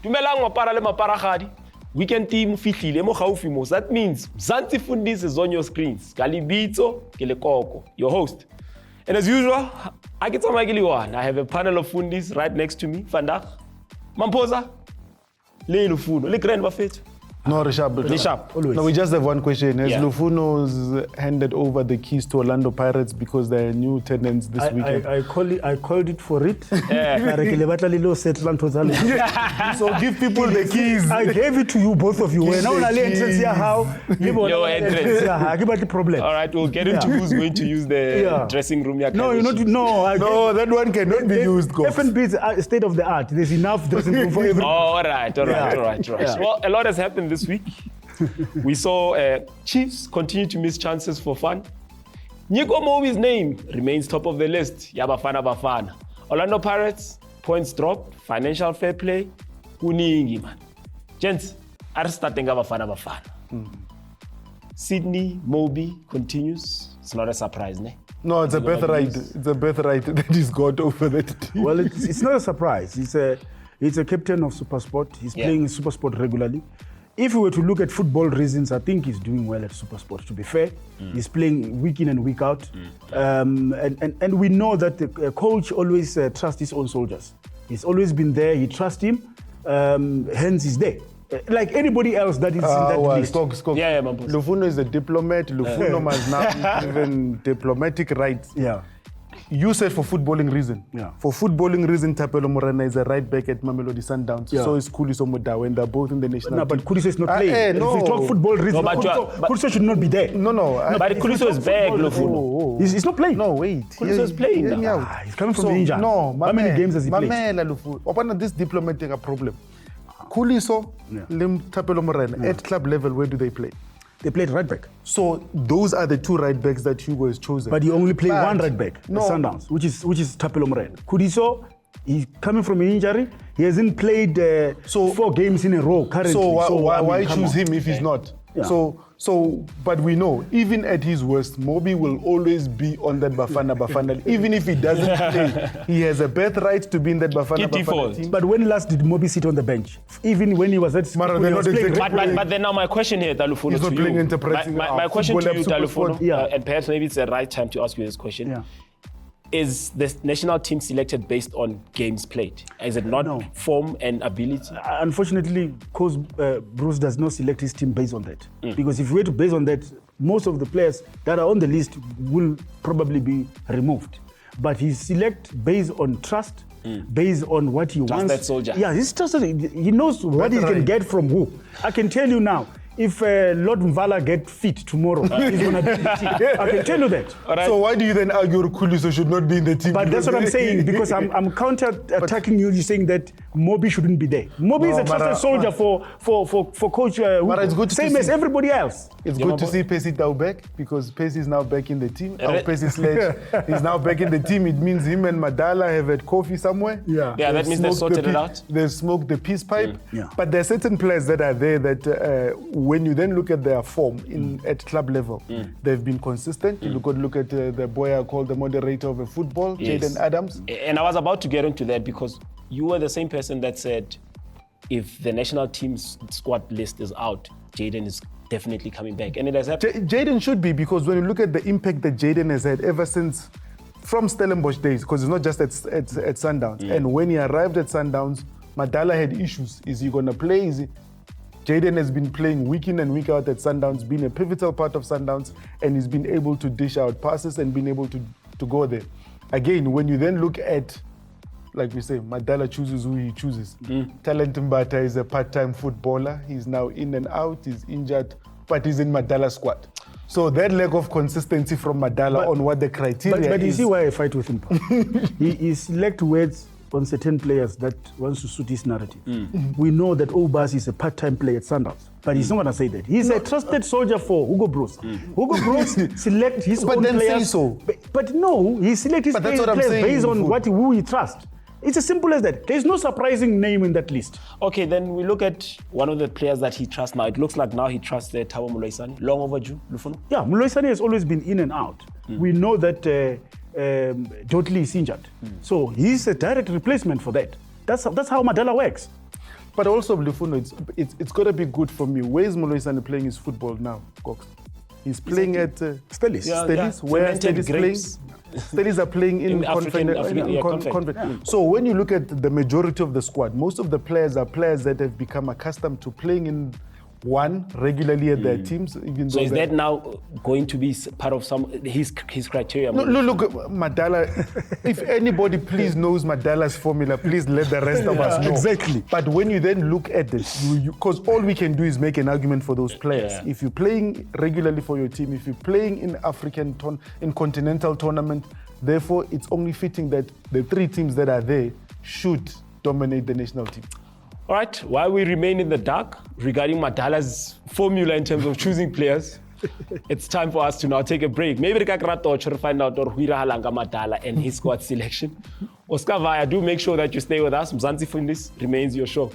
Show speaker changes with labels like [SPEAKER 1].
[SPEAKER 1] Dumelang mapara le maparagadi. Weekend team fihlile mo gaufi mo. That means Mzansi Fundiz is on your screens. Galibito ke lekoko, your host. And as usual, I have a panel of Fundiz right next to me. Vandag, Mamposa, le Lufuno, le Grand Buffet.
[SPEAKER 2] No, Rishab.
[SPEAKER 1] Always.
[SPEAKER 2] No, we just have one question. Has
[SPEAKER 1] Yeah.
[SPEAKER 2] Lufuno's handed over the keys to Orlando Pirates because they're new tenants this weekend?
[SPEAKER 3] I called it for it.
[SPEAKER 1] Yeah.
[SPEAKER 2] So give people the keys.
[SPEAKER 3] I gave it to you, both of you.
[SPEAKER 2] Give
[SPEAKER 3] When
[SPEAKER 2] the
[SPEAKER 3] now
[SPEAKER 2] keys.
[SPEAKER 1] Your entrance.
[SPEAKER 3] Give us the problem.
[SPEAKER 1] All right, we'll get into who's going to use the dressing room.
[SPEAKER 3] No, you know,
[SPEAKER 2] No, that one cannot be used.
[SPEAKER 3] F&B is state of the art. There's enough dressing room for everyone.
[SPEAKER 1] All right.
[SPEAKER 3] Yeah.
[SPEAKER 1] Well, a lot has happened this week. We saw Chiefs continue to miss chances for fun. Nico Mobi's name remains top of the list. Bafana Bafana. Orlando Pirates, points dropped, financial fair play. Kuningi, man. Gents, are starting Bafana Bafana. Sydney Mobi continues. It's not a surprise, ne?
[SPEAKER 2] No, it's a birthright. It's a birthright that he's got over that team.
[SPEAKER 3] Well, it's not a surprise. He's a captain of SuperSport. He's playing in SuperSport regularly. If we were to look at football reasons, I think he's doing well at SuperSport, to be fair. He's playing week in and week out. And we know that the coach always trusts his own soldiers. He's always been there, he trusts him, hence he's there. Like anybody else that is in that list.
[SPEAKER 1] Yeah, Mamposa.
[SPEAKER 2] Lufuno is a diplomat. Lufuno must now even diplomatic rights.
[SPEAKER 3] Yeah.
[SPEAKER 2] You said for footballing reason.
[SPEAKER 3] Yeah.
[SPEAKER 2] For footballing reason, Tapelo Morena is a right back at Mamelodi Sundowns.
[SPEAKER 3] Yeah.
[SPEAKER 2] So is Kuliso Muda when they're both in the national
[SPEAKER 3] No,
[SPEAKER 2] team.
[SPEAKER 3] but Kuliso is not playing.
[SPEAKER 2] No.
[SPEAKER 3] If we talk football reason,
[SPEAKER 1] No, but
[SPEAKER 3] Kuliso should not be there.
[SPEAKER 2] No.
[SPEAKER 1] But Kuliso is back, Lufuno.
[SPEAKER 3] He's not playing.
[SPEAKER 2] No, wait.
[SPEAKER 1] Kuliso is playing
[SPEAKER 2] Hear me
[SPEAKER 1] now.
[SPEAKER 2] out.
[SPEAKER 3] He's coming from the injury.
[SPEAKER 2] No,
[SPEAKER 3] How many games has he played?
[SPEAKER 2] Mamela Lufu. Open this diplomatic a problem. Kuliso, Lim Tapelo Morena, at club level, where do they play?
[SPEAKER 3] They played right back.
[SPEAKER 2] So those are the two right backs that Hugo has chosen.
[SPEAKER 3] But he only played one right back,
[SPEAKER 2] No.
[SPEAKER 3] Sundowns, which is Tapelo Morena. Kuliso, he's coming from an injury. He hasn't played 4 games in a row currently.
[SPEAKER 2] So why
[SPEAKER 3] I mean, come
[SPEAKER 2] choose
[SPEAKER 3] on.
[SPEAKER 2] him if he's not?
[SPEAKER 3] Yeah.
[SPEAKER 2] But we know, even at his worst, Mobi will always be on that Bafana. Even if he doesn't play, he has a birthright to be in that Bafana team.
[SPEAKER 3] But when last did Mobi sit on the bench? Even when he was at school,
[SPEAKER 2] Mara, they're not exactly
[SPEAKER 1] But then now my question here, Talufuno,
[SPEAKER 2] He's not
[SPEAKER 1] to
[SPEAKER 2] playing
[SPEAKER 1] you.
[SPEAKER 2] interpreting
[SPEAKER 1] My question to you,
[SPEAKER 2] SuperSport.
[SPEAKER 1] Talufuno, and perhaps maybe it's the right time to ask you this question.
[SPEAKER 3] Yeah.
[SPEAKER 1] Is the national team selected based on games played? Is it not
[SPEAKER 3] No.
[SPEAKER 1] form and ability?
[SPEAKER 3] Unfortunately, Coach Broos does not select his team based on that. Because if we were to base on that, most of the players that are on the list will probably be removed. But he select based on trust, based on what he wants.
[SPEAKER 1] that soldier.
[SPEAKER 3] Yeah, he's trusted. He knows what he can get from who. I can tell you now, if Lord Mvala get fit tomorrow, he's going to be in the team. I can tell you that.
[SPEAKER 1] Right.
[SPEAKER 2] So why do you then argue Kuliso should not be in the team?
[SPEAKER 3] But that's what I'm saying, because I'm counter-attacking you. You're saying that Mobi shouldn't be there. Mobi is a trusted soldier for Coach
[SPEAKER 2] Mara, it's good to
[SPEAKER 3] same
[SPEAKER 2] see.
[SPEAKER 3] as everybody else.
[SPEAKER 2] It's good to see Pesi Tau back because Pesi is now back in the team. Our Pesi Sledge is now back in the team. It means him and Madala have had coffee somewhere.
[SPEAKER 3] Yeah.
[SPEAKER 1] Yeah, that means they
[SPEAKER 2] smoked
[SPEAKER 1] sorted it out.
[SPEAKER 2] They've smoked the peace pipe.
[SPEAKER 3] Yeah.
[SPEAKER 2] But there are certain players that are there that when you then look at their form at club level, they've been consistent. You look at the boy I call the moderator of football,
[SPEAKER 1] Yes.
[SPEAKER 2] Jaden Adams.
[SPEAKER 1] And I was about to get into that because you were the same person that said if the national team's squad list is out, Jaden is definitely coming back. And it has happened.
[SPEAKER 2] Jaden should be, because when you look at the impact that Jaden has had ever since from Stellenbosch days, because it's not just at Sundowns. And when he arrived at Sundowns, Madala had issues. Is he going to play? Jaden has been playing week in and week out at Sundowns, been a pivotal part of Sundowns, and he's been able to dish out passes and been able to go there. Again, when you then look at, like we say, Madala chooses who he chooses. Talent Mbata is a part-time footballer. He's now in and out, he's injured, but he's in Madala's squad. So that lack of consistency from Madala on what the criteria is.
[SPEAKER 3] But you see why I fight with him. He select words on certain players that wants to suit his narrative. We know that Obas is a part-time player at Sundowns, but he's not going to say that. He's a trusted soldier for Hugo Broos. Hugo Broos select his own
[SPEAKER 2] then
[SPEAKER 3] players.
[SPEAKER 2] say so.
[SPEAKER 3] But no, he select his
[SPEAKER 2] But that's what I'm
[SPEAKER 3] players
[SPEAKER 2] saying,
[SPEAKER 3] based on
[SPEAKER 2] Food.
[SPEAKER 3] who he trusts. It's as simple as that. There's no surprising name in that list.
[SPEAKER 1] Okay, then we look at one of the players that he trusts now. It looks like now he trusts Thabo Moloisane. Long overdue, Lufuno?
[SPEAKER 3] Yeah, Moloisane has always been in and out. We know that Jotli is injured. So he's a direct replacement for that. That's how Madala works.
[SPEAKER 2] But also, Lifuno, it's got to be good for me. Where is Moloisane playing his football now, Cox? He's playing at
[SPEAKER 3] Stelis.
[SPEAKER 2] Stelis, where
[SPEAKER 1] Fermented
[SPEAKER 2] Stelis playing. Stelis are playing in conference. So when you look at the majority of the squad, most of the players are players that have become accustomed to playing in one regularly at their teams. Even
[SPEAKER 1] So
[SPEAKER 2] though
[SPEAKER 1] is that now going to be part of his criteria?
[SPEAKER 2] No, look, Madala. If anybody please knows Madala's formula, please let the rest of us know.
[SPEAKER 3] Exactly.
[SPEAKER 2] But when you then look at this, because all we can do is make an argument for those players.
[SPEAKER 1] Yeah.
[SPEAKER 2] If you're playing regularly for your team, if you're playing in in continental tournament, therefore it's only fitting that the three teams that are there should dominate the national team.
[SPEAKER 1] All right, while we remain in the dark regarding Madala's formula in terms of choosing players, it's time for us to now take a break. Maybe to find out Halanga Madala and his squad selection. Oscar Vaya, do make sure that you stay with us. Mzansi Fundiz remains your show.